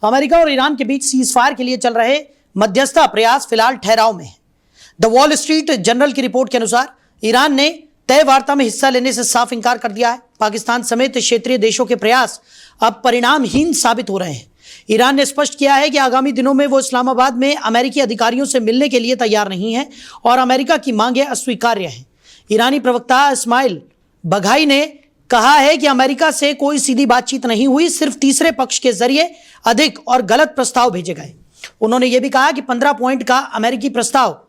America और Iran के बीच ceasefire के लिए चल रहे मध्यस्थता प्रयास फिलहाल ठहराव में है। द वॉल स्ट्रीट जर्नल की रिपोर्ट के अनुसार ईरान ने तय वार्ता में हिस्सा लेने से साफ इंकार कर दिया है। पाकिस्तान समेत क्षेत्रीय देशों के प्रयास अब परिणामहीन साबित हो रहे हैं। ईरान ने स्पष्ट किया है कि आगामी दिनों में वो इस्लामाबाद में अमेरिकी अधिकारियों से मिलने के लिए तैयार नहीं है और अमेरिका की मांगें अस्वीकार्य हैं। ईरानी प्रवक्ता इस्माइल बघाई ने कहा है कि अमेरिका से कोई सीधी बातचीत नहीं हुई, सिर्फ तीसरे पक्ष के जरिए अधिक और गलत प्रस्ताव भेजे गए। उन्होंने ये भी कहा कि 15 पॉइंट का अमेरिकी प्रस्ताव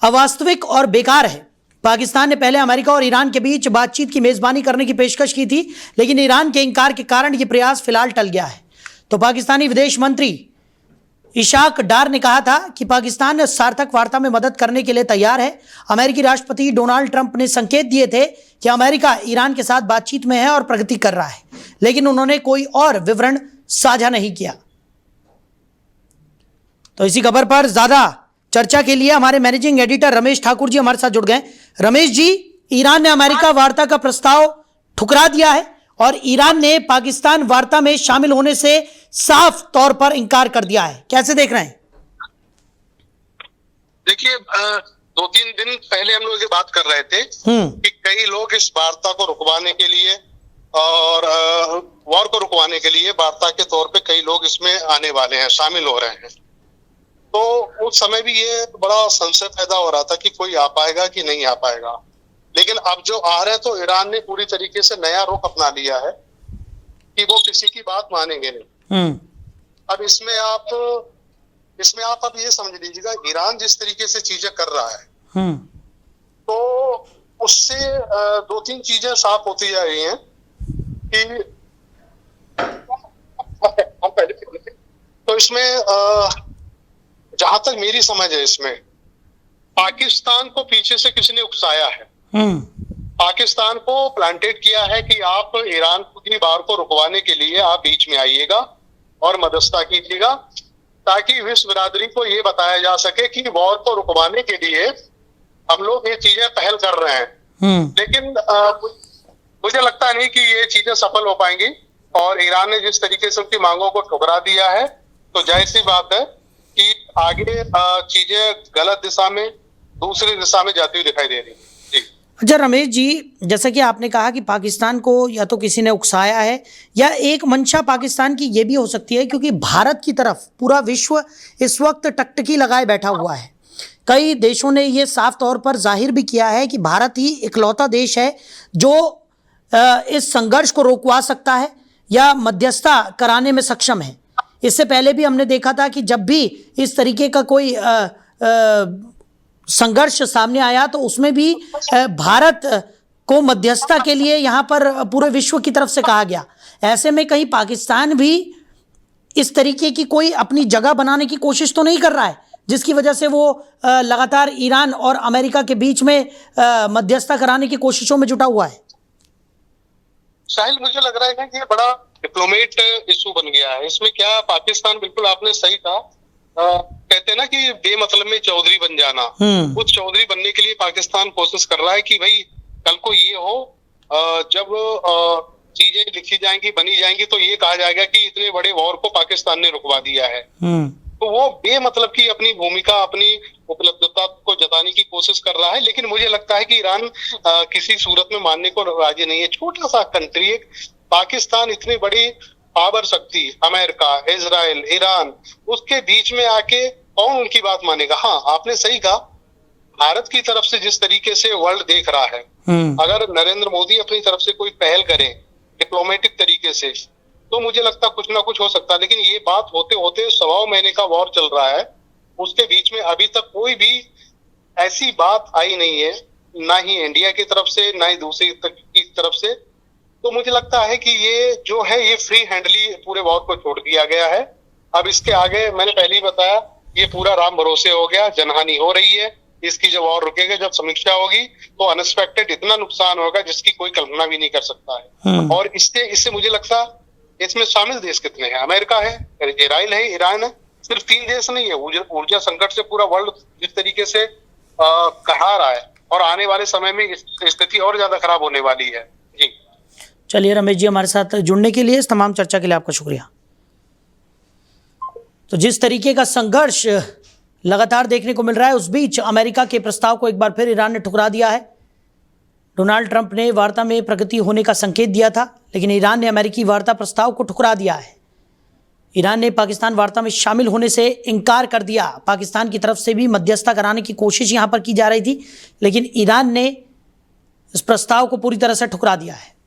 अवास्तविक और बेकार है। पाकिस्तान ने पहले अमेरिका और ईरान के बीच बातचीत की मेजबानी करने की पेशकश की थी, लेकिन ईरान के इंकार के कारण यह प्रयास फिलहाल टल गया है। तो पाकिस्तानी विदेश मंत्री इशाक डार ने कहा था कि पाकिस्तान सार्थक वार्ता में मदद करने के लिए तैयार है। अमेरिकी राष्ट्रपति डोनाल्ड ट्रंप ने संकेत दिए थे कि अमेरिका ईरान के साथ बातचीत में है और प्रगति कर रहा है, लेकिन उन्होंने कोई और विवरण साझा नहीं किया। तो इसी खबर पर ज्यादा चर्चा के लिए हमारे मैनेजिंग एडिटर रमेश ठाकुर जी हमारे साथ जुड़ गए। रमेश जी, ईरान ने अमेरिका वार्ता का प्रस्ताव ठुकरा दिया है और ईरान ने पाकिस्तान वार्ता में शामिल होने से साफ तौर पर इंकार कर दिया है, कैसे देख रहे हैं? देखिए, 2-3 दिन पहले हम लोग ये बात कर रहे थे कि कई लोग इस वार्ता को रुकवाने के लिए और वॉर को रुकवाने के लिए वार्ता के तौर पे कई लोग इसमें आने वाले हैं, शामिल हो रहे हैं। तो उस समय भी ये बड़ा संशय पैदा हो रहा था कि कोई आ पाएगा कि नहीं आ पाएगा, लेकिन अब जो आ रहे हैं तो ईरान ने पूरी तरीके से नया रुख अपना लिया है कि वो किसी की बात मानेंगे नहीं। अब इसमें आप अब ये समझ लीजिएगा, ईरान जिस तरीके से चीजें कर रहा है तो उससे 2-3 चीजें साफ होती जा रही हैं कि तो इसमें जहां तक मेरी समझ है, इसमें पाकिस्तान को पीछे से किसी ने उकसाया है। पाकिस्तान को प्लांटेड किया है कि आप ईरान की वार को रुकवाने के लिए आप बीच में आइएगा और मध्यस्थता कीजिएगा, ताकि विश्व बिरादरी को ये बताया जा सके कि वॉर को रुकवाने के लिए हम लोग ये चीजें पहल कर रहे हैं। लेकिन मुझे लगता नहीं कि ये चीजें सफल हो पाएंगी और ईरान ने जिस तरीके से उनकी मांगों को ठुकरा दिया है, तो जाहिर सी बात है कि आगे चीजें गलत दिशा में, दूसरी दिशा में जाती हुई दिखाई दे रही है। अच्छा रमेश जी, जैसा कि आपने कहा कि पाकिस्तान को या तो किसी ने उकसाया है या एक मंशा पाकिस्तान की ये भी हो सकती है, क्योंकि भारत की तरफ पूरा विश्व इस वक्त टकटकी लगाए बैठा हुआ है। कई देशों ने ये साफ तौर पर जाहिर भी किया है कि भारत ही इकलौता देश है जो इस संघर्ष को रोकवा सकता है या मध्यस्थता कराने में सक्षम है। इससे पहले भी हमने देखा था कि जब भी इस तरीके का कोई संघर्ष सामने आया तो उसमें भी भारत को मध्यस्थता के लिए यहाँ पर पूरे विश्व की तरफ से कहा गया। ऐसे में कहीं पाकिस्तान भी इस तरीके की कोई अपनी जगह बनाने की कोशिश तो नहीं कर रहा है, जिसकी वजह से वो लगातार ईरान और अमेरिका के बीच में मध्यस्थता कराने की कोशिशों में जुटा हुआ है? साहिल, मुझे लग रहा है कि ये बड़ा डिप्लोमेट इशू बन गया है। इसमें क्या, पाकिस्तान, बिल्कुल आपने सही कहा, कहते हैं ना कि बेमतलब में चौधरी बन जाना। उस चौधरी बनने के लिए पाकिस्तान कोशिश कर रहा है कि भाई कल को ये हो, जब चीजें लिखी जाएंगी, बनी जाएंगी, तो ये कहा जाएगा कि इतने बड़े वॉर को पाकिस्तान ने रुकवा दिया है। तो वो बेमतलब की अपनी भूमिका, अपनी उपलब्धता को जताने की कोशिश कर रहा है। लेकिन मुझे लगता है कि ईरान किसी सूरत में मानने को राजी नहीं है। छोटा सा कंट्री, एक पाकिस्तान, इतनी बड़ी पावर शक्ति, अमेरिका, इजराइल, ईरान, उसके बीच में आके कौन उनकी बात मानेगा? हाँ, आपने सही कहा, भारत की तरफ से जिस तरीके से वर्ल्ड देख रहा है, अगर नरेंद्र मोदी अपनी तरफ से कोई पहल करें डिप्लोमेटिक तरीके से, तो मुझे लगता कुछ ना कुछ हो सकता है। लेकिन ये बात होते होते 1.25 महीने का वॉर चल रहा है, उसके बीच में अभी तक कोई भी ऐसी बात आई नहीं है, ना ही इंडिया की तरफ से, ना ही दूसरी की तरफ से। तो मुझे लगता है कि ये जो है, ये फ्री हैंडली पूरे वॉर को छोड़ दिया गया है। अब इसके आगे, मैंने पहले ही बताया, ये पूरा राम भरोसे हो गया, जनहानि हो रही है। इसकी जब वॉर रुकेगा, जब समीक्षा होगी, तो अनएक्सपेक्टेड इतना नुकसान होगा जिसकी कोई कल्पना भी नहीं कर सकता है। और इससे मुझे लगता, इसमें शामिल देश कितने हैं? अमेरिका है, इजराइल है, ईरान है। सिर्फ 3 देश नहीं है। ऊर्जा संकट से पूरा वर्ल्ड जिस तरीके से कहा रहा है, और आने वाले समय में स्थिति और ज्यादा खराब होने वाली है। जी चलिए रमेश जी, हमारे साथ जुड़ने के लिए, इस तमाम चर्चा के लिए आपका शुक्रिया। तो जिस तरीके का संघर्ष लगातार देखने को मिल रहा है, उस बीच अमेरिका के प्रस्ताव को एक बार फिर ईरान ने ठुकरा दिया है। डोनाल्ड ट्रंप ने वार्ता में प्रगति होने का संकेत दिया था, लेकिन ईरान ने अमेरिकी वार्ता प्रस्ताव को ठुकरा दिया है। ईरान ने पाकिस्तान वार्ता में शामिल होने से इनकार कर दिया। पाकिस्तान की तरफ से भी मध्यस्थता कराने की कोशिश यहां पर की जा रही थी, लेकिन ईरान ने इस प्रस्ताव को पूरी तरह से ठुकरा दिया है।